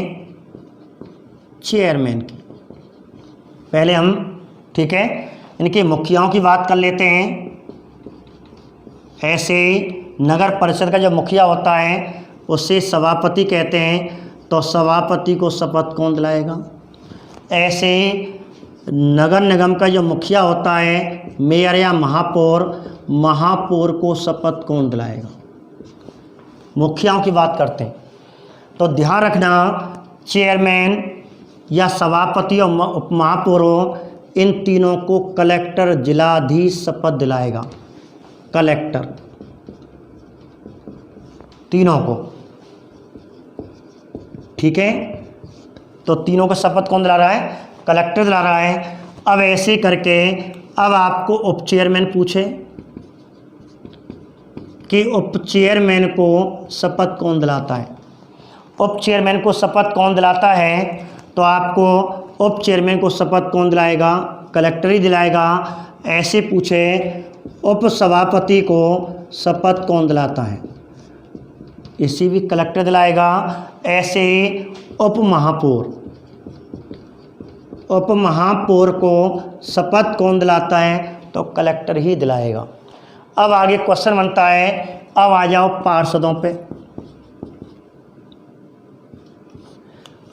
चेयरमैन की। पहले हम, ठीक है, इनके मुखियाओं की बात कर लेते हैं। ऐसे नगर परिषद का जो मुखिया होता है उसे सभापति कहते हैं, तो सभापति को शपथ कौन दिलाएगा? ऐसे नगर निगम का जो मुखिया होता है, मेयर या महापौर, महापौर को शपथ कौन दिलाएगा? मुखियाओं की बात करते हैं तो ध्यान रखना, चेयरमैन या सभापति और उप महापौरों, इन तीनों को कलेक्टर, जिलाधीश शपथ दिलाएगा। कलेक्टर, तीनों को, ठीक है। तो तीनों को शपथ कौन दिला रहा है? कलेक्टर दिला रहा है। अब ऐसे करके अब आपको उप चेयरमैन पूछे कि उप चेयरमैन को शपथ कौन दिलाता है? उप चेयरमैन को शपथ कौन दिलाता है? तो आपको उप चेयरमैन को शपथ कौन दिलाएगा? कलेक्टर ही दिलाएगा। ऐसे पूछे, उप सभापति को शपथ कौन दिलाता है? इसी भी कलेक्टर दिलाएगा। ऐसे ही उप महापौर, उप महापौर को शपथ कौन दिलाता है? तो कलेक्टर ही दिलाएगा। अब आगे क्वेश्चन बनता है, अब आ जाओ पार्षदों पे।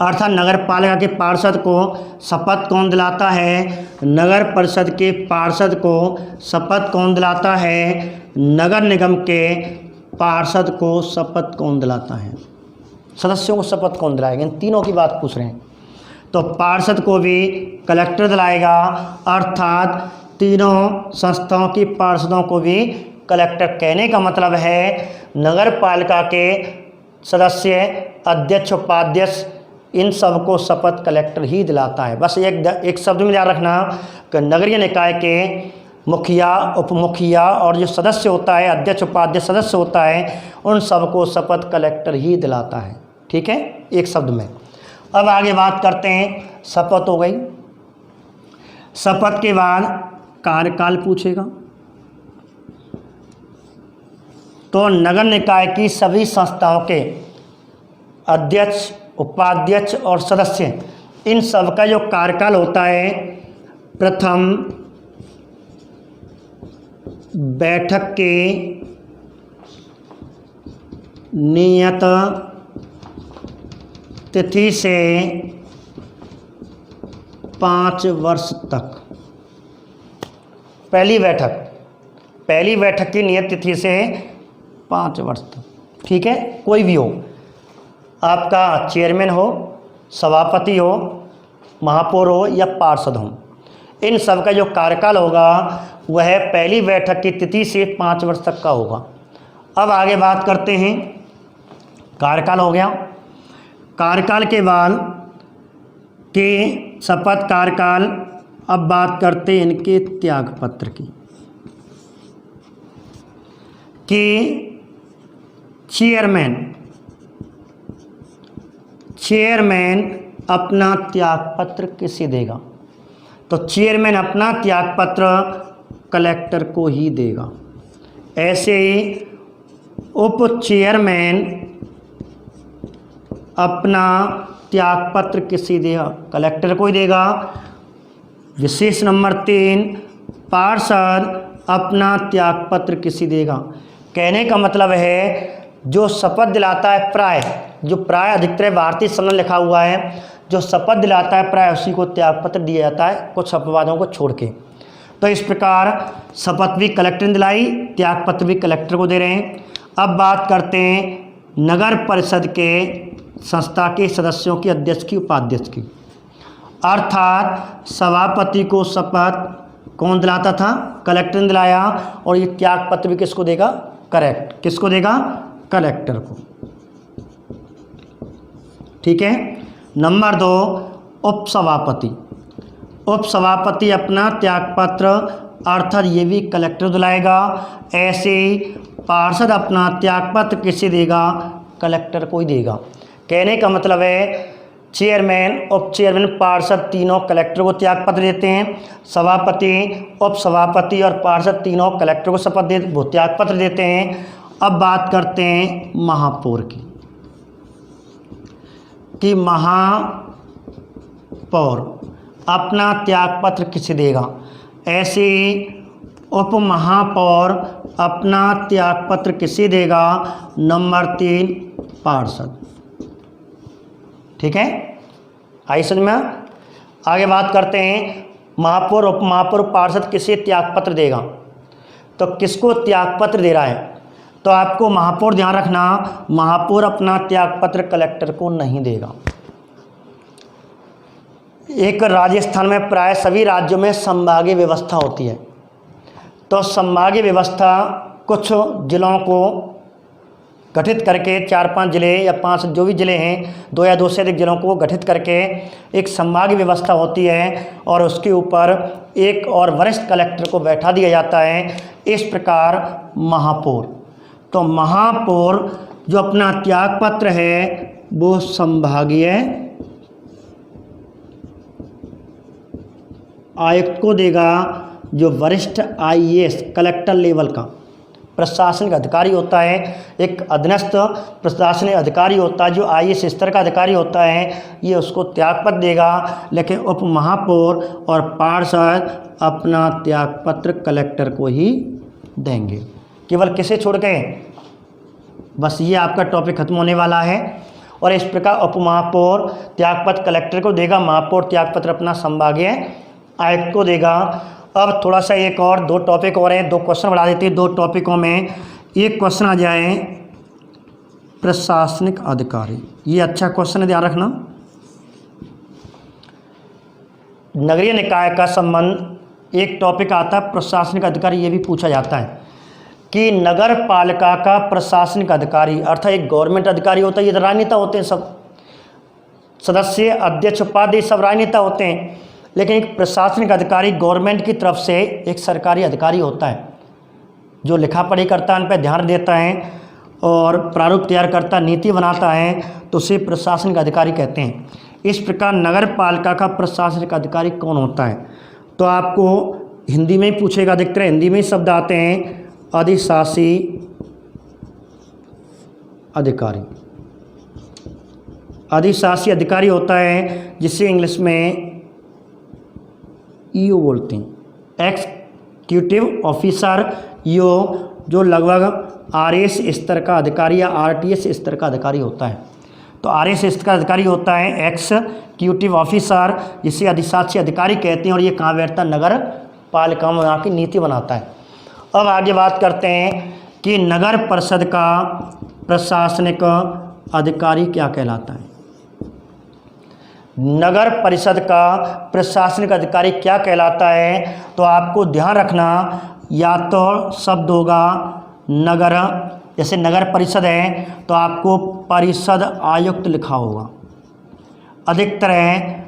अर्थात नगर पालिका के पार्षद को शपथ कौन दिलाता है? नगर परिषद के पार्षद को शपथ कौन दिलाता है? नगर निगम के पार्षद को शपथ कौन दिलाता है? सदस्यों को शपथ कौन दिलाएगा? इन तीनों की बात पूछ रहे हैं। तो पार्षद को भी कलेक्टर दिलाएगा, अर्थात तीनों संस्थाओं की पार्षदों को भी कलेक्टर। कहने का मतलब है नगर पालिका के सदस्य, अध्यक्ष, उपाध्यक्ष, इन सब को शपथ कलेक्टर ही दिलाता है। बस एक शब्द में याद रखना कि नगरीय निकाय के मुखिया, उपमुखिया और जो सदस्य होता है, अध्यक्ष, उपाध्यक्ष, सदस्य होता है, उन सबको शपथ कलेक्टर ही दिलाता है। ठीक है, एक शब्द में। अब आगे बात करते हैं, शपथ हो गई। शपथ के बाद कार्यकाल पूछेगा। तो नगर निकाय की सभी संस्थाओं के अध्यक्ष, उपाध्यक्ष और सदस्य, इन सब का जो कार्यकाल होता है, प्रथम बैठक के नियत तिथि से 5 वर्ष तक। पहली बैठक की नियत तिथि से 5 वर्ष तक, ठीक है। कोई भी हो, आपका चेयरमैन हो, सभापति हो, महापौर हो या पार्षद हो, इन सब का जो कार्यकाल होगा वह पहली बैठक की तिथि से 5 वर्ष तक का होगा। अब आगे बात करते हैं, कार्यकाल हो गया। कार्यकाल के बाद के शपथ कार्यकाल, अब बात करते हैं इनके त्यागपत्र की, कि चेयरमैन अपना त्यागपत्र किसे देगा? तो चेयरमैन अपना त्यागपत्र कलेक्टर को ही देगा। ऐसे ही उप चेयरमैन अपना त्यागपत्र किसे देगा? कलेक्टर को ही देगा। विशेष नंबर 3, पार्षद अपना त्यागपत्र किसे देगा? कहने का मतलब है जो शपथ दिलाता है प्राय अधिकतर भारतीय संविधान लिखा हुआ है, जो शपथ दिलाता है प्राय उसी को त्यागपत्र दिया जाता है, कुछ अपवादों को छोड़ के। तो इस प्रकार शपथ भी कलेक्टर ने दिलाई, त्यागपत्र भी कलेक्टर को दे रहे हैं। अब बात करते हैं नगर परिषद के संस्था के सदस्यों की, अध्यक्ष की, उपाध्यक्ष की। अर्थात सभापति को शपथ कौन दिलाता था? कलेक्टर ने दिलाया, और ये त्यागपत्र भी किसको देगा? किसको देगा? कलेक्टर को। ठीक है। नंबर 2, उपसभापति अपना त्यागपत्र अर्थात ये भी कलेक्टर दिलाएगा। ऐसे पार्षद अपना त्यागपत्र किसे देगा? कलेक्टर को ही देगा। कहने का मतलब है चेयरमैन, उप चेयरमैन, पार्षद तीनों कलेक्टर को त्यागपत्र देते हैं। सभापति, उपसभापति और पार्षद तीनों कलेक्टर को त्यागपत्र देते हैं। अब बात करते हैं महापौर की, कि महापौर अपना त्यागपत्र किसे देगा? ऐसे उप महापौर अपना त्यागपत्र किसे देगा? नंबर 3, पार्षद। ठीक है, आई समझ में? आगे बात करते हैं महापौर, उप महापौर, पार्षद किसे त्यागपत्र देगा? तो किसको त्यागपत्र दे रहा है? तो आपको महापौर ध्यान रखना, महापौर अपना त्यागपत्र कलेक्टर को नहीं देगा। एक राजस्थान में प्राय सभी राज्यों में संभागीय व्यवस्था होती है। तो संभागीय व्यवस्था कुछ जिलों को गठित करके, 4-5 जिले या 5 जो भी जिले हैं, 2 या 2 से अधिक जिलों को गठित करके एक संभागीय व्यवस्था होती है, और उसके ऊपर एक और वरिष्ठ कलेक्टर को बैठा दिया जाता है। इस प्रकार महापौर, तो महापौर जो अपना त्यागपत्र है वो संभागीय आयुक्त को देगा, जो वरिष्ठ IAS कलेक्टर लेवल का प्रशासनिक अधिकारी होता है। एक अधीनस्थ प्रशासनिक अधिकारी होता है जो IAS स्तर का अधिकारी होता है, ये उसको त्यागपत्र देगा। लेकिन उप महापौर और पार्षद अपना त्यागपत्र कलेक्टर को ही देंगे। केवल किसे छोड़ के? बस ये आपका टॉपिक खत्म होने वाला है। और इस प्रकार उप महापौर त्यागपत्र कलेक्टर को देगा, महापौर त्यागपत्र अपना संभागीय आयुक्त को देगा। अब थोड़ा सा एक और 2 टॉपिक और हैं, 2 क्वेश्चन बढ़ा देते हैं 2 टॉपिकों में। एक क्वेश्चन आ जाए प्रशासनिक अधिकारी, ये अच्छा क्वेश्चन है, ध्यान रखना। नगरीय निकाय का संबंध एक टॉपिक आता है प्रशासनिक अधिकारी, ये भी पूछा जाता है कि नगर पालिका का प्रशासनिक अधिकारी अर्थात एक गवर्नमेंट अधिकारी होता है। ये राजनेता होते हैं, सब सदस्य, अध्यक्ष, उपाध्यक्ष सब राजनेता होते हैं। लेकिन एक प्रशासनिक अधिकारी गवर्नमेंट की तरफ से एक सरकारी अधिकारी होता है, जो लिखा पढ़ी करता है, उन पर ध्यान देता है और प्रारूप तैयार करता, नीति बनाता है, तो उसे प्रशासनिक अधिकारी कहते हैं। इस प्रकार नगर पालिका का प्रशासनिक अधिकारी कौन होता है? तो आपको हिंदी में ही पूछेगा, अधिकतर हिंदी में ही शब्द आते हैं, अधिशासी अधिकारी। अधिशासी अधिकारी होता है जिसे इंग्लिश में ईओ बोलते हैं, एक्जीक्यूटिव ऑफिसर, ईओ, जो लगभग RAS स्तर का अधिकारी या RTS स्तर का अधिकारी होता है। तो RAS स्तर का अधिकारी होता है एक्जीक्यूटिव ऑफिसर, जिसे अधिशासी अधिकारी कहते हैं, और ये कहाँ बैठता है? नगर पालिका में आके नीति बनाता है। अब आगे बात करते हैं कि नगर परिषद का प्रशासनिक अधिकारी क्या कहलाता है? नगर परिषद का प्रशासनिक अधिकारी क्या कहलाता है? तो आपको ध्यान रखना, या तो शब्द होगा नगर, जैसे नगर परिषद है तो आपको परिषद आयुक्त लिखा होगा, अधिकतर है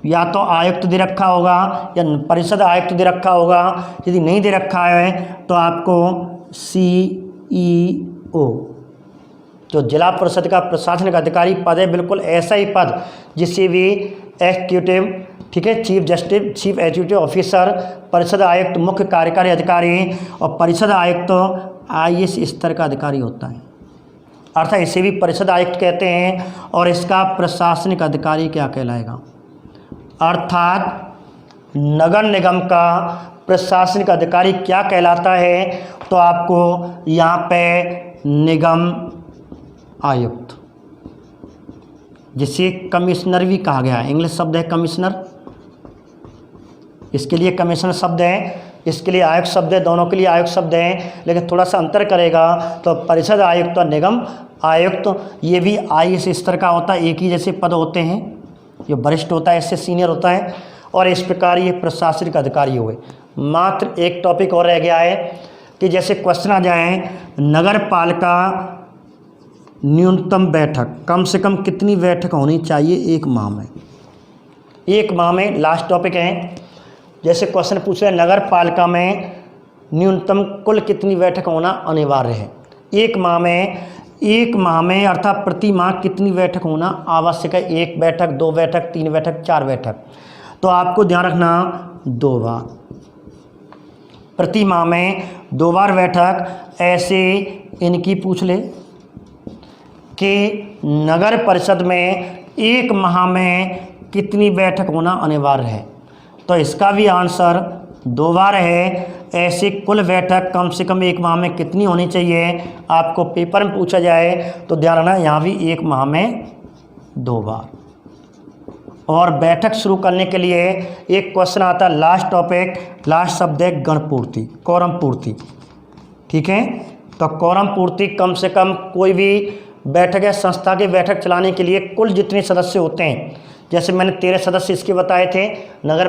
या तो आयुक्त दे रखा होगा या परिषद आयुक्त दे रखा होगा। यदि नहीं दे रखा है तो आपको CEO जो जिला परिषद का प्रशासनिक अधिकारी पद है, बिल्कुल ऐसा ही पद जिससे भी एग्जीक्यूटिव, ठीक है, chief justice, chief executive officer, परिषद आयुक्त, मुख्य कार्यकारी अधिकारी और परिषद आयुक्त IAS स्तर का अधिकारी होता है, अर्थात इसे भी परिषद आयुक्त कहते हैं। और इसका प्रशासनिक अधिकारी क्या कहलाएगा, अर्थात नगर निगम का प्रशासनिक अधिकारी क्या कहलाता है, तो आपको यहाँ पे निगम आयुक्त, जिसे कमिश्नर भी कहा गया है, इंग्लिश शब्द है कमिश्नर, इसके लिए कमिश्नर शब्द है, इसके लिए आयुक्त शब्द है, दोनों के लिए आयुक्त शब्द हैं, लेकिन थोड़ा सा अंतर करेगा। तो परिषद आयुक्त और निगम आयुक्त ये भी IAS स्तर का होता है, एक ही जैसे पद होते हैं, जो वरिष्ठ होता है इससे सीनियर होता है, और इस प्रकार ये प्रशासनिक अधिकारी हुए। मात्र एक टॉपिक और रह गया है कि जैसे क्वेश्चन आ जाए, नगर पालिका न्यूनतम बैठक कम से कम कितनी बैठक होनी चाहिए एक माह में, एक माह में, लास्ट टॉपिक है। जैसे क्वेश्चन पूछ रहे हैं नगर पालिका में न्यूनतम कुल कितनी बैठक होना अनिवार्य है एक माह में, एक माह में अर्थात प्रति माह कितनी बैठक होना आवश्यक है, 1 बैठक, 2 बैठक, 3 बैठक, 4 बैठक। तो आपको ध्यान रखना 2 बार, प्रति माह में 2 बार बैठक। ऐसे इनकी पूछ ले कि नगर परिषद में 1 माह में कितनी बैठक होना अनिवार्य है, तो इसका भी आंसर 2 बार है। ऐसे कुल बैठक कम से कम 1 माह में कितनी होनी चाहिए, आपको पेपर में पूछा जाए तो ध्यान रखना यहाँ भी 1 माह में 2 बार। और बैठक शुरू करने के लिए एक क्वेश्चन आता है, लास्ट टॉपिक, लास्ट शब्द है गणपूर्ति, कोरम पूर्ति, ठीक है। तो कोरम पूर्ति कम से कम कोई भी बैठक या संस्था की बैठक चलाने के लिए कुल जितने सदस्य होते हैं, जैसे मैंने 13 सदस्य इसके बताए थे, नगर